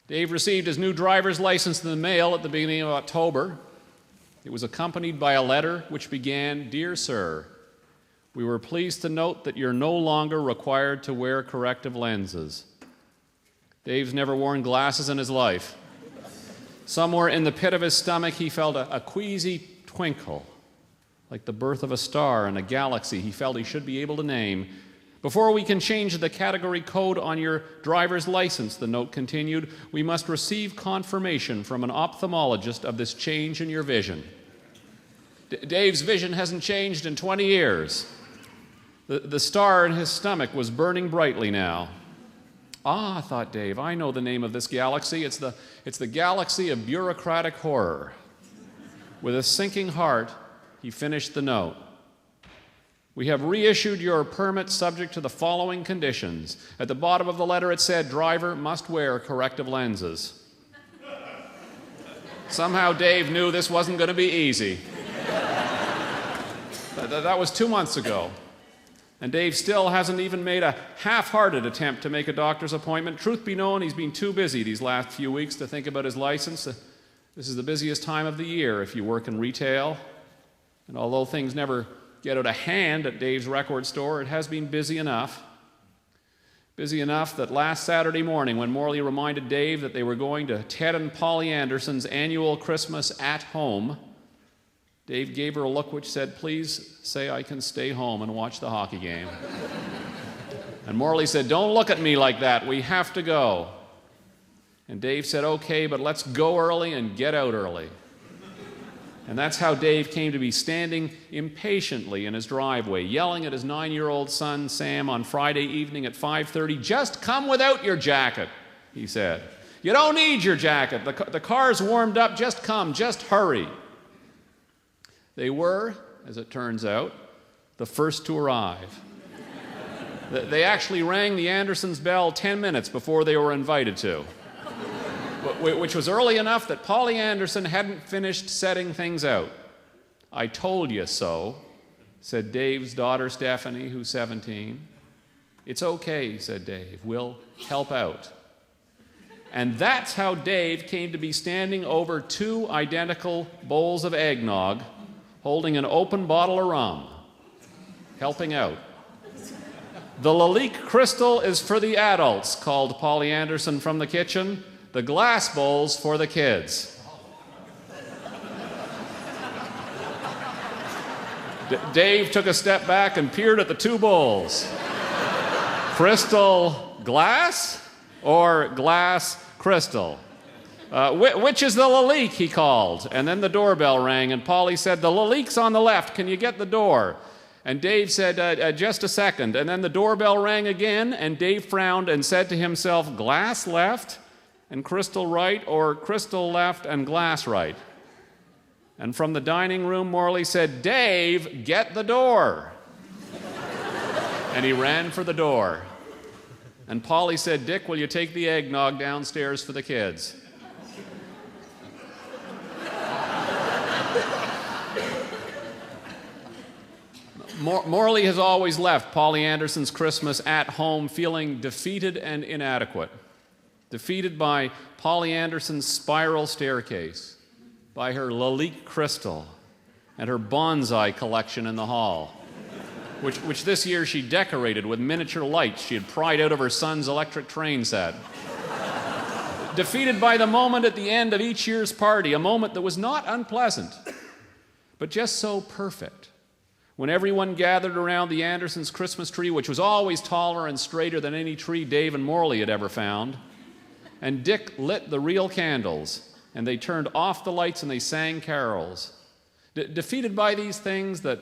Dave received his new driver's license in the mail at the beginning of October. It was accompanied by a letter which began, "Dear Sir, we were pleased to note that you're no longer required to wear corrective lenses." Dave's never worn glasses in his life. Somewhere in the pit of his stomach, he felt a queasy twinkle, like the birth of a star in a galaxy he felt he should be able to name. "Before we can change the category code on your driver's license," the note continued, "we must receive confirmation from an ophthalmologist of this change in your vision." Dave's vision hasn't changed in 20 years. The star in his stomach was burning brightly now. "Ah," thought Dave, "I know the name of this galaxy. It's the galaxy of bureaucratic horror." With a sinking heart, he finished the note. "We have reissued your permit subject to the following conditions." At the bottom of the letter it said, "Driver must wear corrective lenses." Somehow Dave knew this wasn't going to be easy. That was 2 months ago. And Dave still hasn't even made a half-hearted attempt to make a doctor's appointment. Truth be known, he's been too busy these last few weeks to think about his license. This is the busiest time of the year if you work in retail. And although things never get out of hand at Dave's record store, it has been busy enough. Busy enough that last Saturday morning, when Morley reminded Dave that they were going to Ted and Polly Anderson's annual Christmas at home, Dave gave her a look which said, "Please say I can stay home and watch the hockey game." And Morley said, "Don't look at me like that. We have to go." And Dave said, "Okay, but let's go early and get out early." And that's how Dave came to be standing impatiently in his driveway, yelling at his 9-year-old son, Sam, on Friday evening at 5:30, "Just come without your jacket," he said. "You don't need your jacket. The car's warmed up. Just come. Just hurry." They were, as it turns out, the first to arrive. They actually rang the Andersons' bell 10 minutes before they were invited to, which was early enough that Polly Anderson hadn't finished setting things out. "I told you so," said Dave's daughter Stephanie, who's 17. "It's okay," said Dave. "We'll help out." And that's how Dave came to be standing over 2 identical bowls of eggnog, holding an open bottle of rum, helping out. "The Lalique crystal is for the adults," called Polly Anderson from the kitchen. "The glass bowl's for the kids." Dave took a step back and peered at the 2 bowls. Crystal glass or glass crystal? "Which is the Lalique?" he called. And then the doorbell rang, and Polly said, "The Lalique's on the left. Can you get the door?" And Dave said, "Just a second." And then the doorbell rang again, and Dave frowned and said to himself, "Glass left and crystal right, or crystal left and glass right?" And from the dining room, Morley said, "Dave, get the door." And he ran for the door. And Polly said, "Dick, will you take the eggnog downstairs for the kids?" Morley has always left Polly Anderson's Christmas at home feeling defeated and inadequate. Defeated by Polly Anderson's spiral staircase, by her Lalique crystal, and her bonsai collection in the hall, which this year she decorated with miniature lights she had pried out of her son's electric train set. Defeated by the moment at the end of each year's party, a moment that was not unpleasant, but just so perfect. When everyone gathered around the Andersons' Christmas tree, which was always taller and straighter than any tree Dave and Morley had ever found, and Dick lit the real candles, and they turned off the lights and they sang carols. Defeated by these things that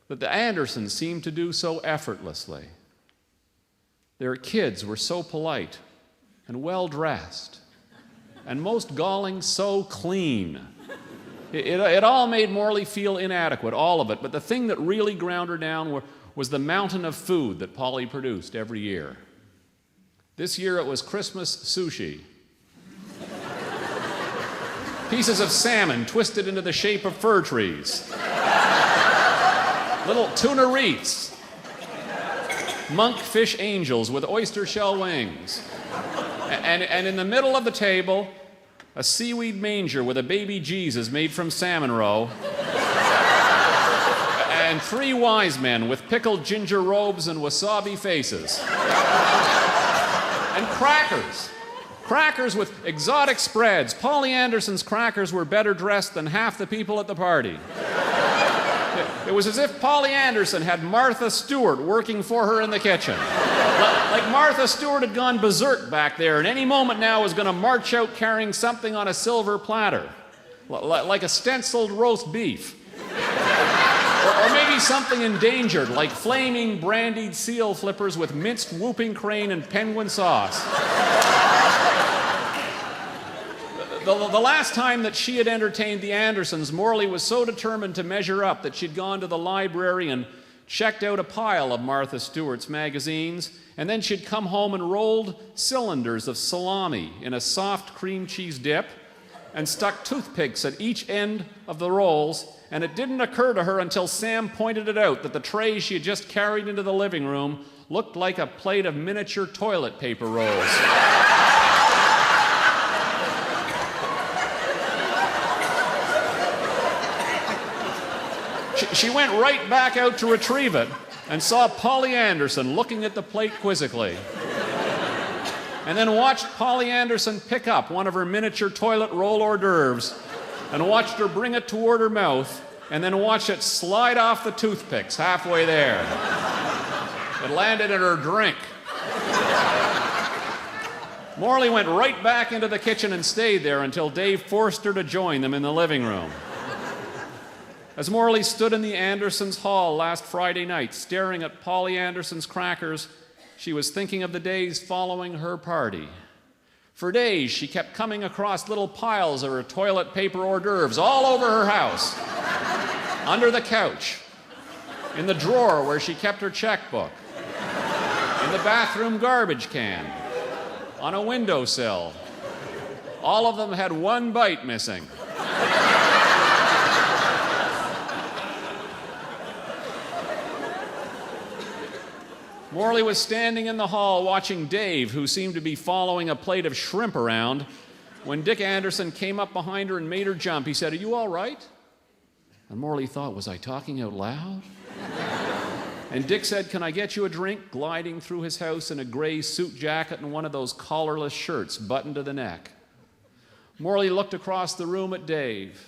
the Andersons seemed to do so effortlessly. Their kids were so polite and well-dressed, and most galling, so clean. It all made Morley feel inadequate, all of it, but the thing that really ground her down was the mountain of food that Polly produced every year. This year it was Christmas sushi. Pieces of salmon twisted into the shape of fir trees. Little tuna wreaths. Monkfish angels with oyster shell wings. And in the middle of the table, a seaweed manger with a baby Jesus made from salmon roe, and 3 wise men with pickled ginger robes and wasabi faces. And crackers. Crackers with exotic spreads. Polly Anderson's crackers were better dressed than half the people at the party. It was as if Polly Anderson had Martha Stewart working for her in the kitchen. Like Martha Stewart had gone berserk back there, and any moment now was going to march out carrying something on a silver platter, like a stenciled roast beef. Or maybe something endangered, like flaming brandied seal flippers with minced whooping crane and penguin sauce. The last time that she had entertained the Andersons, Morley was so determined to measure up that she'd gone to the library and checked out a pile of Martha Stewart's magazines, and then she'd come home and rolled cylinders of salami in a soft cream cheese dip and stuck toothpicks at each end of the rolls, and it didn't occur to her until Sam pointed it out that the tray she had just carried into the living room looked like a plate of miniature toilet paper rolls. She went right back out to retrieve it and saw Polly Anderson looking at the plate quizzically. And then watched Polly Anderson pick up one of her miniature toilet roll hors d'oeuvres and watched her bring it toward her mouth and then watched it slide off the toothpicks halfway there. It landed in her drink. Morley went right back into the kitchen and stayed there until Dave forced her to join them in the living room. As Morley stood in the Andersons' hall last Friday night, staring at Polly Anderson's crackers, she was thinking of the days following her party. For days, she kept coming across little piles of her toilet paper hors d'oeuvres all over her house, under the couch, in the drawer where she kept her checkbook, in the bathroom garbage can, on a windowsill. All of them had one bite missing. Morley was standing in the hall watching Dave, who seemed to be following a plate of shrimp around, when Dick Anderson came up behind her and made her jump. He said, "Are you all right?" And Morley thought, was I talking out loud? And Dick said, "Can I get you a drink?" gliding through his house in a gray suit jacket and one of those collarless shirts buttoned to the neck. Morley looked across the room at Dave.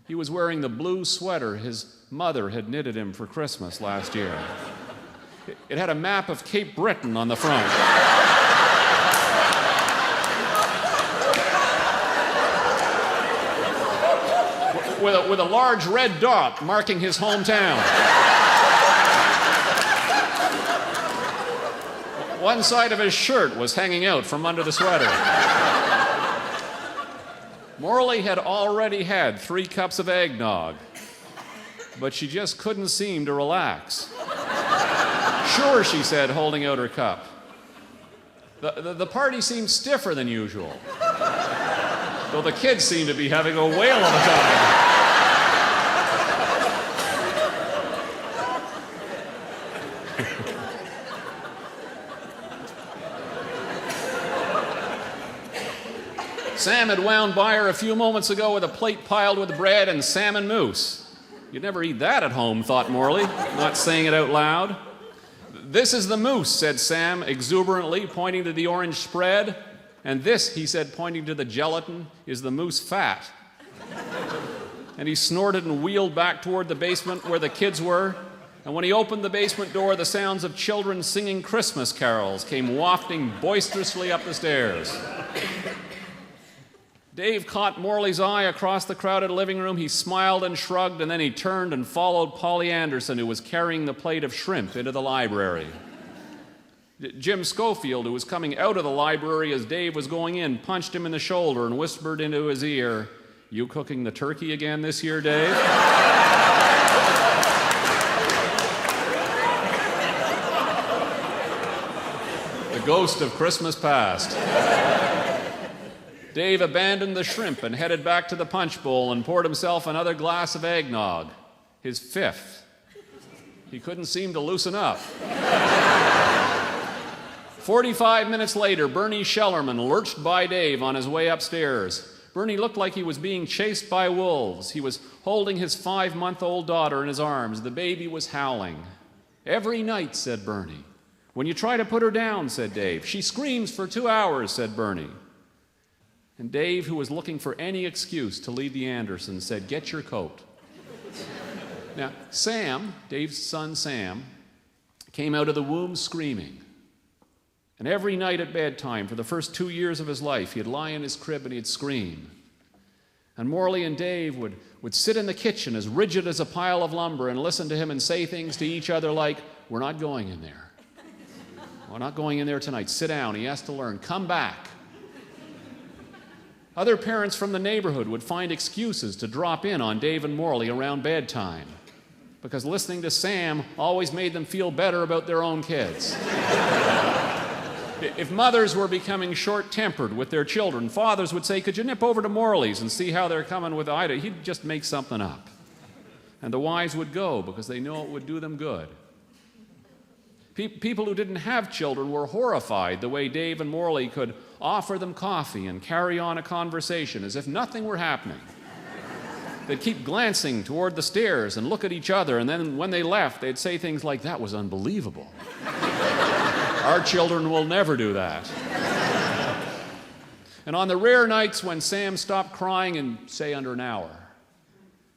He was wearing the blue sweater his mother had knitted him for Christmas last year. It had a map of Cape Breton on the front. With a large red dot marking his hometown. One side of his shirt was hanging out from under the sweater. Morley had already had 3 cups of eggnog, but she just couldn't seem to relax. "Sure," she said, holding out her cup. The party seemed stiffer than usual, though the kids seemed to be having a whale of a time. Sam had wound by her a few moments ago with a plate piled with bread and salmon mousse. You'd never eat that at home, thought Morley, not saying it out loud. "This is the mousse," said Sam exuberantly, pointing to the orange spread. "And this," he said, pointing to the gelatin, "is the mousse fat." And he snorted and wheeled back toward the basement where the kids were. And when he opened the basement door, the sounds of children singing Christmas carols came wafting boisterously up the stairs. Dave caught Morley's eye across the crowded living room. He smiled and shrugged, and then he turned and followed Polly Anderson, who was carrying the plate of shrimp, into the library. Jim Schofield, who was coming out of the library as Dave was going in, punched him in the shoulder and whispered into his ear, "You cooking the turkey again this year, Dave?" The ghost of Christmas past. Dave abandoned the shrimp and headed back to the punch bowl and poured himself another glass of eggnog, his 5th. He couldn't seem to loosen up. 45 minutes later, Bernie Schellerman lurched by Dave on his way upstairs. Bernie looked like he was being chased by wolves. He was holding his 5-month-old daughter in his arms. The baby was howling. "Every night," said Bernie. "When you try to put her down," said Dave. "She screams for 2 hours," said Bernie. And Dave, who was looking for any excuse to leave the Andersons, said, "Get your coat." Now, Sam, Dave's son Sam, came out of the womb screaming. And every night at bedtime, for the first 2 years of his life, he'd lie in his crib and he'd scream. And Morley and Dave would sit in the kitchen as rigid as a pile of lumber and listen to him and say things to each other like, "We're not going in there. We're not going in there tonight. Sit down. He has to learn. Come back." Other parents from the neighborhood would find excuses to drop in on Dave and Morley around bedtime, because listening to Sam always made them feel better about their own kids. If mothers were becoming short-tempered with their children, fathers would say, "Could you nip over to Morley's and see how they're coming with Ida?" He'd just make something up. And the wives would go because they know it would do them good. People who didn't have children were horrified the way Dave and Morley could offer them coffee and carry on a conversation as if nothing were happening. They'd keep glancing toward the stairs and look at each other, and then when they left, they'd say things like, "That was unbelievable. Our children will never do that." And on the rare nights when Sam stopped crying in, say, under an hour,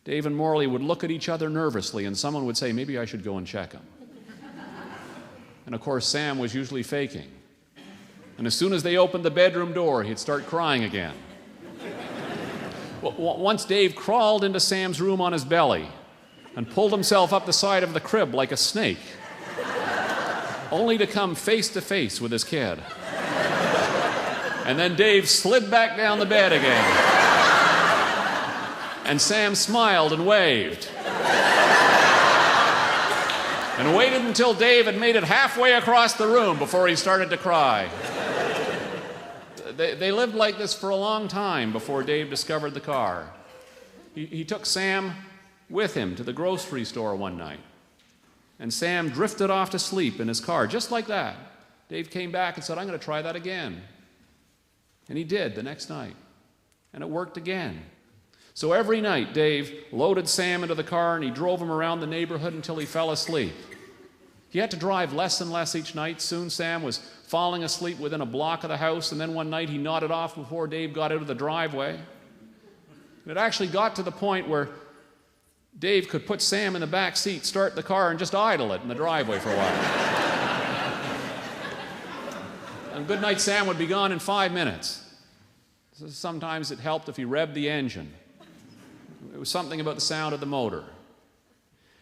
Dave and Morley would look at each other nervously, and someone would say, "Maybe I should go and check him." And of course, Sam was usually faking. And as soon as they opened the bedroom door, he'd start crying again. Once Dave crawled into Sam's room on his belly and pulled himself up the side of the crib like a snake, only to come face to face with his kid. And then Dave slid back down the bed again. And Sam smiled and waved. And waited until Dave had made it halfway across the room before he started to cry. They lived like this for a long time before Dave discovered the car. He took Sam with him to the grocery store one night. And Sam drifted off to sleep in his car, just like that. Dave came back and said, "I'm going to try that again." And he did the next night. And it worked again. So every night, Dave loaded Sam into the car and he drove him around the neighborhood until he fell asleep. He had to drive less and less each night. Soon Sam was falling asleep within a block of the house, and then one night he nodded off before Dave got out of the driveway. And it actually got to the point where Dave could put Sam in the back seat, start the car, and just idle it in the driveway for a while. And goodnight Sam would be gone in 5 minutes. Sometimes it helped if he revved the engine. It was something about the sound of the motor.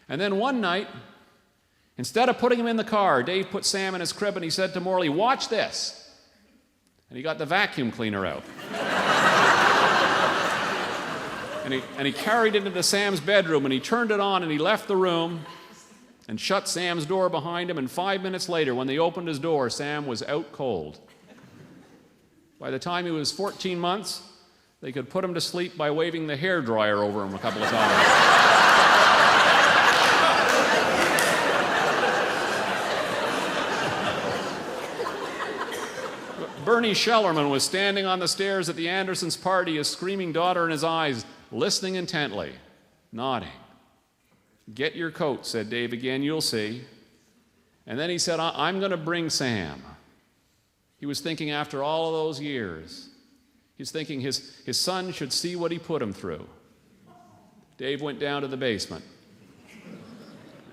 And then one night, instead of putting him in the car, Dave put Sam in his crib and he said to Morley, "Watch this." And he got the vacuum cleaner out. And he carried it into Sam's bedroom and he turned it on and he left the room and shut Sam's door behind him. And 5 minutes later, when they opened his door, Sam was out cold. By the time he was 14 months, they could put him to sleep by waving the hairdryer over him a couple of times. Bernie Schellerman was standing on the stairs at the Andersons' party, his screaming daughter in his eyes, listening intently, nodding. "Get your coat," said Dave again, "you'll see." And then he said, "I'm going to bring Sam." He was thinking after all of those years, he's thinking his son should see what he put him through. Dave went down to the basement.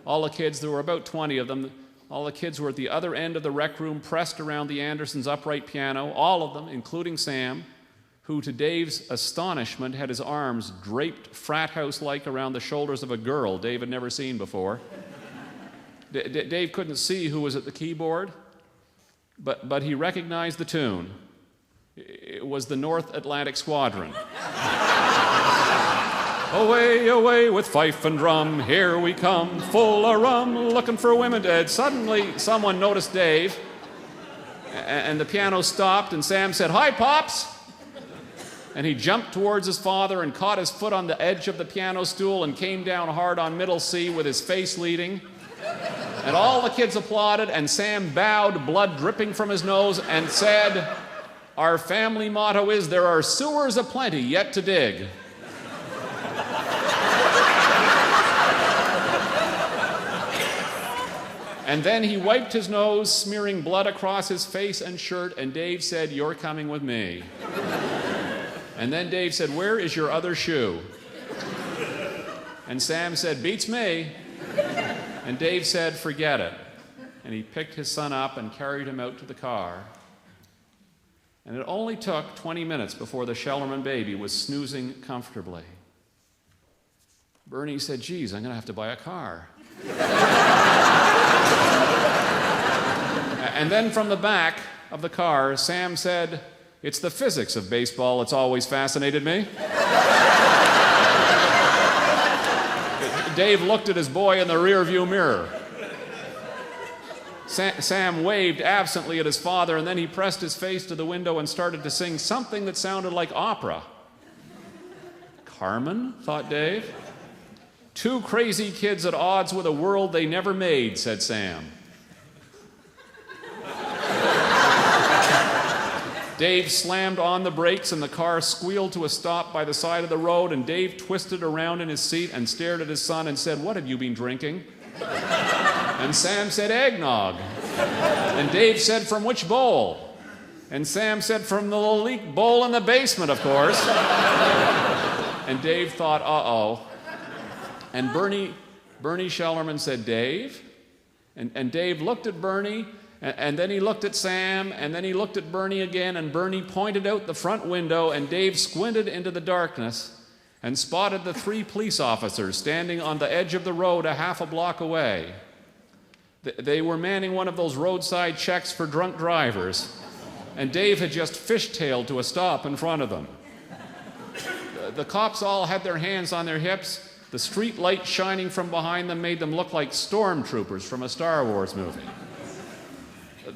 All the kids, there were about 20 of them, all the kids were at the other end of the rec room, pressed around the Andersons' upright piano, all of them, including Sam, who, to Dave's astonishment, had his arms draped frat house-like around the shoulders of a girl Dave had never seen before. Dave couldn't see who was at the keyboard, but he recognized the tune. It was the North Atlantic Squadron. "Away, away with fife and drum, here we come, full of rum, looking for women dead." Suddenly, someone noticed Dave, and the piano stopped, and Sam said, "Hi, Pops!" And he jumped towards his father and caught his foot on the edge of the piano stool and came down hard on middle C with his face leading. And all the kids applauded, and Sam bowed, blood dripping from his nose, and said, "Our family motto is, there are sewers aplenty yet to dig." And then he wiped his nose, smearing blood across his face and shirt, and Dave said, "You're coming with me." And then Dave said, "Where is your other shoe?" And Sam said, "Beats me." And Dave said, "Forget it." And he picked his son up and carried him out to the car. And it only took 20 minutes before the Shellerman baby was snoozing comfortably. Bernie said, "Geez, I'm going to have to buy a car." And then from the back of the car, Sam said, "It's the physics of baseball that's always fascinated me." Dave looked at his boy in the rearview mirror. Sam waved absently at his father, and then he pressed his face to the window and started to sing something that sounded like opera. Carmen, thought Dave. Two crazy kids at odds with a world they never made, said Sam. Dave slammed on the brakes and the car squealed to a stop by the side of the road, and Dave twisted around in his seat and stared at his son and said, "What have you been drinking?" And Sam said, "Eggnog." And Dave said, "From which bowl?" And Sam said, "From the leak bowl in the basement, of course." And Dave thought, uh-oh. And Bernie Shellerman said, "Dave?" And Dave looked at Bernie, and then he looked at Sam, and then he looked at Bernie again, and Bernie pointed out the front window, and Dave squinted into the darkness and spotted the 3 police officers standing on the edge of the road a half a block away. They were manning one of those roadside checks for drunk drivers, and Dave had just fishtailed to a stop in front of them. The cops all had their hands on their hips. The street light shining from behind them made them look like stormtroopers from a Star Wars movie.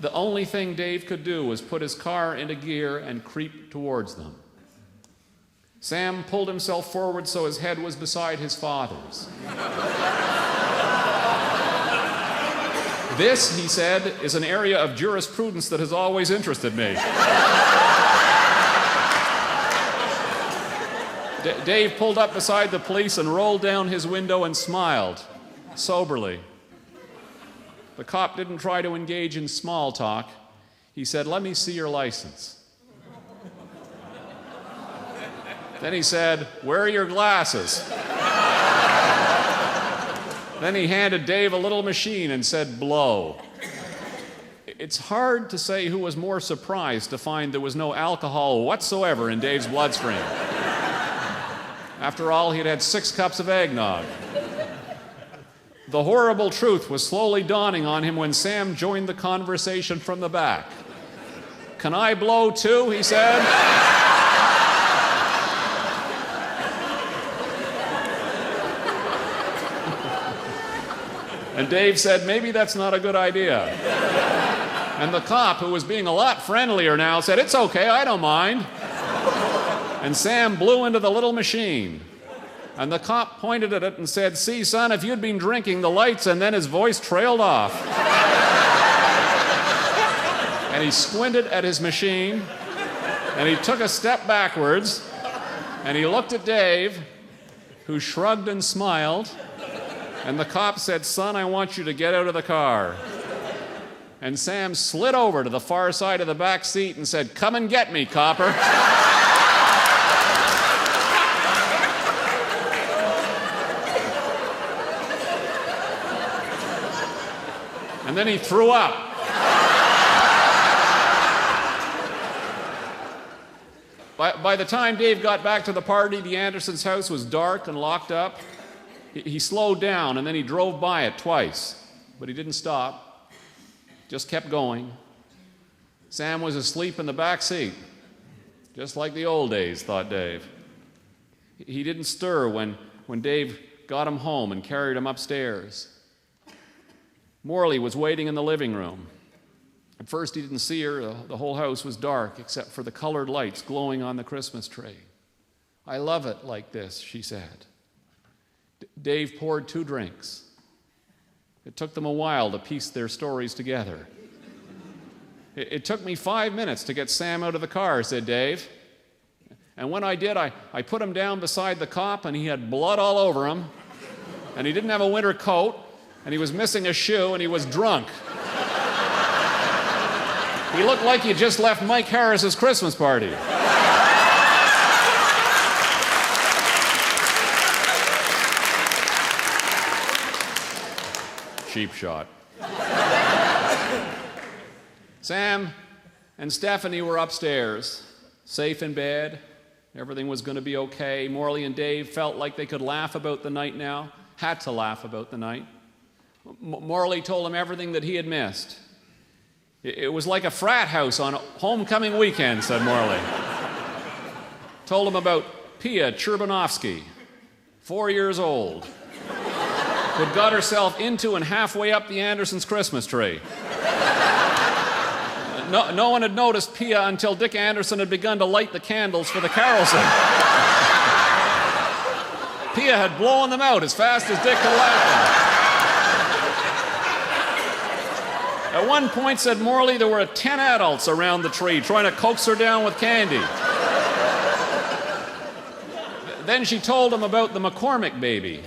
The only thing Dave could do was put his car into gear and creep towards them. Sam pulled himself forward so his head was beside his father's. "This," he said, "is an area of jurisprudence that has always interested me." Dave pulled up beside the police and rolled down his window and smiled, soberly. The cop didn't try to engage in small talk. He said, "Let me see your license." Then he said, "Where are your glasses?" Then he handed Dave a little machine and said, "Blow." It's hard to say who was more surprised to find there was no alcohol whatsoever in Dave's bloodstream. After all, he'd had 6 cups of eggnog. The horrible truth was slowly dawning on him when Sam joined the conversation from the back. "Can I blow too?" he said. And Dave said, "Maybe that's not a good idea." And the cop, who was being a lot friendlier now, said, "It's okay, I don't mind." And Sam blew into the little machine. And the cop pointed at it and said, "See, son, if you'd been drinking the lights," and then his voice trailed off. And he squinted at his machine, and he took a step backwards, and he looked at Dave, who shrugged and smiled, and the cop said, "Son, I want you to get out of the car." And Sam slid over to the far side of the back seat and said, "Come and get me, copper." And then he threw up. By the time Dave got back to the party, the Andersons' house was dark and locked up. He slowed down, and then he drove by it twice. But he didn't stop, just kept going. Sam was asleep in the back seat, just like the old days, thought Dave. He didn't stir when Dave got him home and carried him upstairs. Morley was waiting in the living room. At first he didn't see her. The whole house was dark except for the colored lights glowing on the Christmas tree. "I love it like this," she said. Dave poured 2 drinks. It took them a while to piece their stories together. It took me 5 minutes to get Sam out of the car, said Dave. And when I did, I put him down beside the cop, and he had blood all over him, and he didn't have a winter coat, and he was missing a shoe, and he was drunk. He looked like he just left Mike Harris's Christmas party. Cheap shot. Sam and Stephanie were upstairs, safe in bed. Everything was going to be okay. Morley and Dave felt like they could laugh about the night now, had to laugh about the night. Morley told him everything that he had missed. It was like a frat house on homecoming weekend, said Morley. Told him about Pia Churbanovsky, 4 years old, who'd got herself into and halfway up the Andersons' Christmas tree. No one had noticed Pia until Dick Anderson had begun to light the candles for the carol singing. Pia had blown them out as fast as Dick could light them. At one point, said Morley, there were 10 adults around the tree trying to coax her down with candy. Then she told him about the McCormick baby.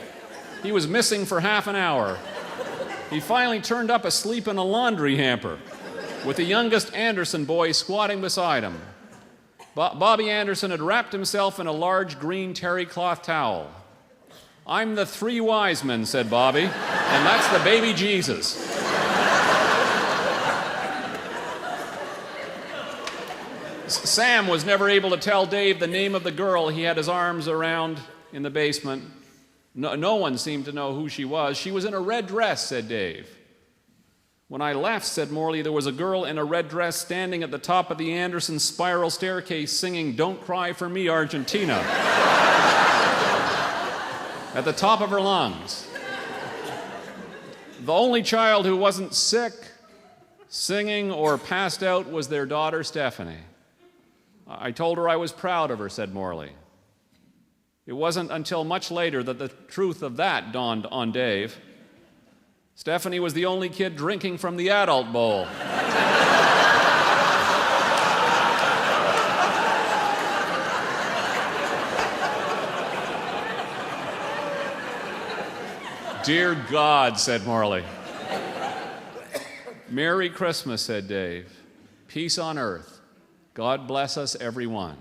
He was missing for half an hour. He finally turned up asleep in a laundry hamper, with the youngest Anderson boy squatting beside him. Bobby Anderson had wrapped himself in a large green terry cloth towel. "I'm the 3 wise men," said Bobby, "and that's the baby Jesus." Sam was never able to tell Dave the name of the girl he had his arms around in the basement. No one seemed to know who she was. "She was in a red dress," said Dave. "When I left," said Morley, "there was a girl in a red dress standing at the top of the Anderson spiral staircase singing 'Don't Cry for Me, Argentina' at the top of her lungs. The only child who wasn't sick, singing, or passed out was their daughter, Stephanie. I told her I was proud of her," said Morley. It wasn't until much later that the truth of that dawned on Dave. Stephanie was the only kid drinking from the adult bowl. "Dear God," said Morley. "Merry Christmas," said Dave. "Peace on earth. God bless us, everyone."